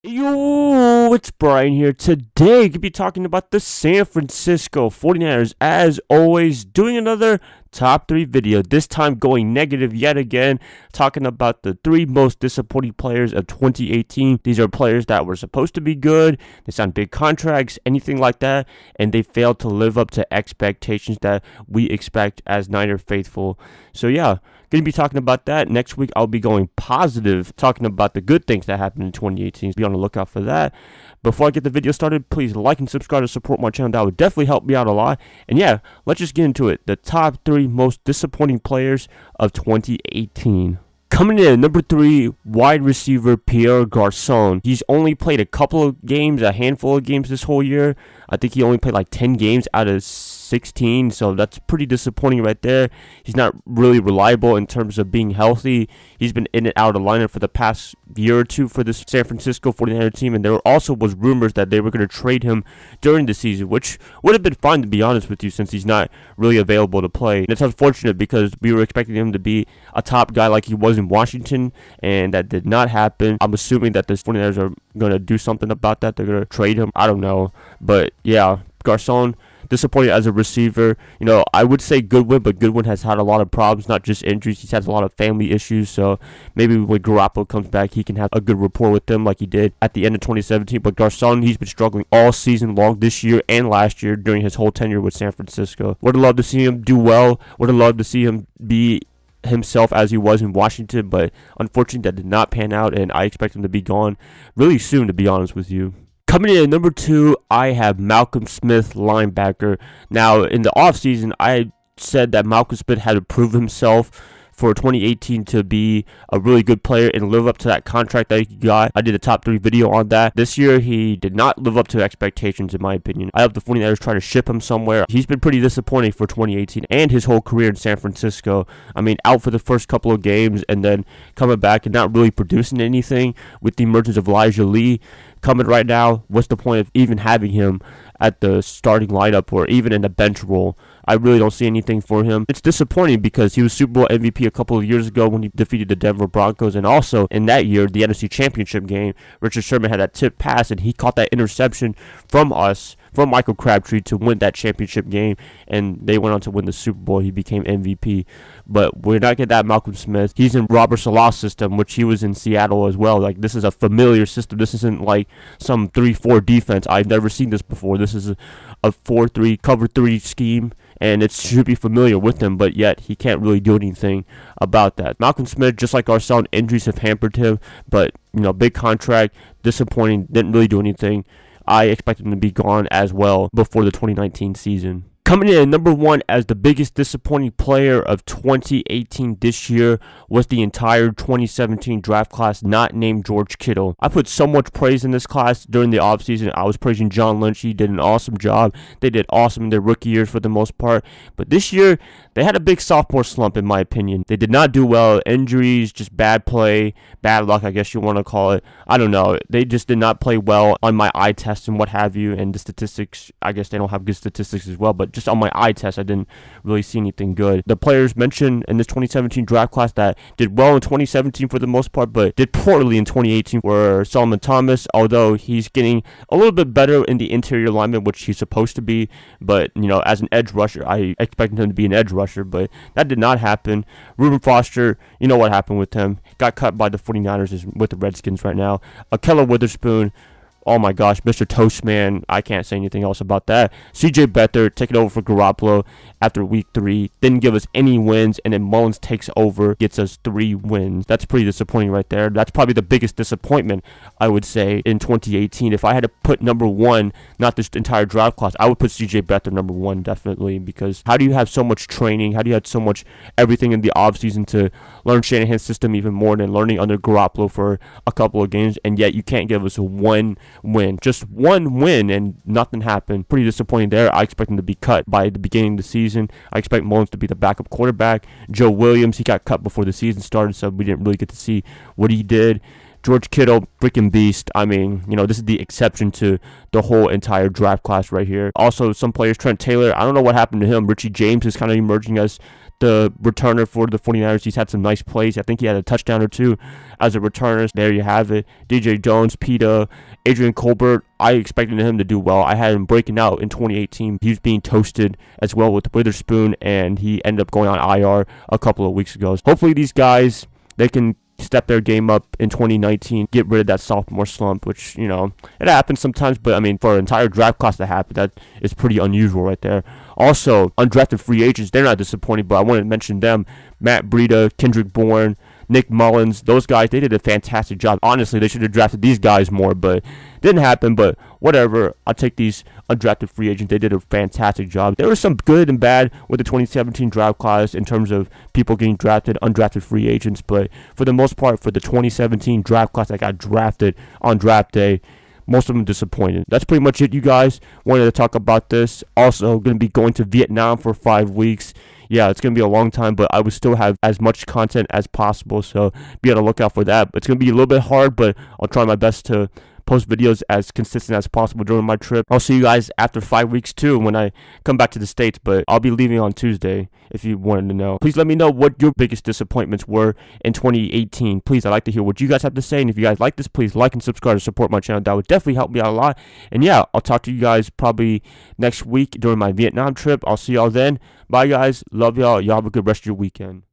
Yo, it's Brian here. Today, could be talking about the San Francisco 49ers, as always, doing another top 3 video, this time going negative yet again, talking about the 3 most disappointing players of 2018. These are players that were supposed to be good, they signed big contracts, anything like that, and they failed to live up to expectations that we expect as Niner faithful. So yeah, gonna be talking about that. Next week I'll be going positive, talking about the good things that happened in 2018. Be on the lookout for that. Before I get the video started, please like and subscribe to support my channel. That would definitely help me out a lot. And yeah, let's just get into it. The top 3 most disappointing players of 2018. Coming in, number 3, wide receiver Pierre Garcon. He's only played a couple of games, a handful of games this whole year. I think he only played like 10 games out of 16, so that's pretty disappointing right there. He's not really reliable in terms of being healthy. He's been in and out of the lineup for the past year or two for this San Francisco 49er team, and there also was rumors that they were going to trade him during the season, which would have been fine, to be honest with you, since he's not really available to play. And it's unfortunate because we were expecting him to be a top guy like he was in Washington, and that did not happen. I'm assuming that the 49ers are going to do something about that. They're going to trade him. I don't know. But yeah, Garcon, disappointed as a receiver. You know, I would say Goodwin, but Goodwin has had a lot of problems, not just injuries. He's had a lot of family issues, so maybe when Garoppolo comes back, he can have a good rapport with them like he did at the end of 2017. But Garcon, he's been struggling all season long this year and last year during his whole tenure with San Francisco. Would have loved to see him do well. Would have loved to see him be himself as he was in Washington, but unfortunately that did not pan out, and I expect him to be gone really soon, to be honest with you. Coming in at number 2, I have Malcolm Smith, linebacker. Now, in the offseason, I said that Malcolm Smith had to prove himself for 2018 to be a really good player and live up to that contract that he got. I did a top 3 video on that. This year, he did not live up to expectations, in my opinion. I hope the 49ers try to ship him somewhere. He's been pretty disappointing for 2018 and his whole career in San Francisco. I mean, out for the first couple of games and then coming back and not really producing anything with the emergence of Elijah Lee coming right now. What's the point of even having him at the starting lineup or even in the bench role? I really don't see anything for him. It's disappointing because he was Super Bowl MVP a couple of years ago when he defeated the Denver Broncos, and also in that year, the NFC Championship game, Richard Sherman had that tip pass and he caught that interception from Michael Crabtree to win that championship game, and they went on to win the Super Bowl. He became MVP. But we're not getting that Malcolm Smith. He's in Robert Saleh's system, which he was in Seattle as well. Like, this is a familiar system. This isn't like some 3-4 defense. I've never seen this before. This is a 4-3 cover 3 scheme, and it should be familiar with him, but yet he can't really do anything about that. Malcolm Smith, just like Garcon, injuries have hampered him, but you know, big contract, disappointing, didn't really do anything. I expect him to be gone as well before the 2019 season. Coming in at number 1 as the biggest disappointing player of 2018 this year was the entire 2017 draft class not named George Kittle. I put so much praise in this class during the offseason. I was praising John Lynch. He did an awesome job. They did awesome in their rookie years for the most part. But this year, they had a big sophomore slump, in my opinion. They did not do well. Injuries, just bad play, bad luck, I guess you want to call it. I don't know. They just did not play well on my eye test and what have you. And the statistics, I guess they don't have good statistics as well, but just on my eye test, I didn't really see anything good. The players mentioned in this 2017 draft class that did well in 2017 for the most part, but did poorly in 2018 were Solomon Thomas, although he's getting a little bit better in the interior alignment, which he's supposed to be. But, you know, as an edge rusher, I expected him to be an edge rusher, but that did not happen. Reuben Foster, you know what happened with him. Got cut by the 49ers, is with the Redskins right now. Akella Witherspoon, oh my gosh, Mr. Toastman. I can't say anything else about that. CJ Beathard taking over for Garoppolo after week 3. Didn't give us any wins, and then Mullins takes over, gets us 3 wins. That's pretty disappointing right there. That's probably the biggest disappointment, I would say, in 2018. If I had to put number 1, not this entire draft class, I would put CJ Beathard number 1, definitely, because how do you have so much training? How do you have so much everything in the offseason to learn Shanahan's system even more than learning under Garoppolo for a couple of games, and yet you can't give us one win, just 1 win, and nothing happened? Pretty disappointing there. I expect him to be cut by the beginning of the season. I expect Mullins to be the backup quarterback. Joe Williams, he got cut before the season started, so we didn't really get to see what he did. George Kittle, freaking beast. I mean, you know, this is the exception to the whole entire draft class right here. Also, some players, Trent Taylor, I don't know what happened to him. Richie James is kind of emerging as the returner for the 49ers. He's had some nice plays. I think he had a touchdown or two as a returner. There you have it. DJ Jones, Peta, Adrian Colbert. I expected him to do well. I had him breaking out in 2018. He was being toasted as well with Witherspoon, and he ended up going on IR a couple of weeks ago. Hopefully these guys, they can step their game up in 2019, get rid of that sophomore slump, which, you know, it happens sometimes, but I mean, for an entire draft class to happen, that is pretty unusual right there. Also, undrafted free agents, they're not disappointing, but I wanted to mention them. Matt Breida, Kendrick Bourne, Nick Mullins, those guys, they did a fantastic job. Honestly, they should have drafted these guys more, but didn't happen. But whatever, I'll take these undrafted free agents. They did a fantastic job. There was some good and bad with the 2017 draft class in terms of people getting drafted, undrafted free agents, but for the most part, for the 2017 draft class that got drafted on draft day, most of them disappointed. That's pretty much it, you guys. Wanted to talk about this. Also, going to be going to Vietnam for 5 weeks. Yeah, it's going to be a long time, but I will still have as much content as possible, so be on the lookout for that. It's going to be a little bit hard, but I'll try my best to post videos as consistent as possible during my trip. I'll see you guys after 5 weeks too when I come back to the States, but I'll be leaving on Tuesday if you wanted to know. Please let me know what your biggest disappointments were in 2018. Please, I'd like to hear what you guys have to say, and if you guys like this, please like and subscribe to support my channel. That would definitely help me out a lot. And yeah, I'll talk to you guys probably next week during my Vietnam trip. I'll see y'all then. Bye guys, love y'all. Y'all have a good rest of your weekend.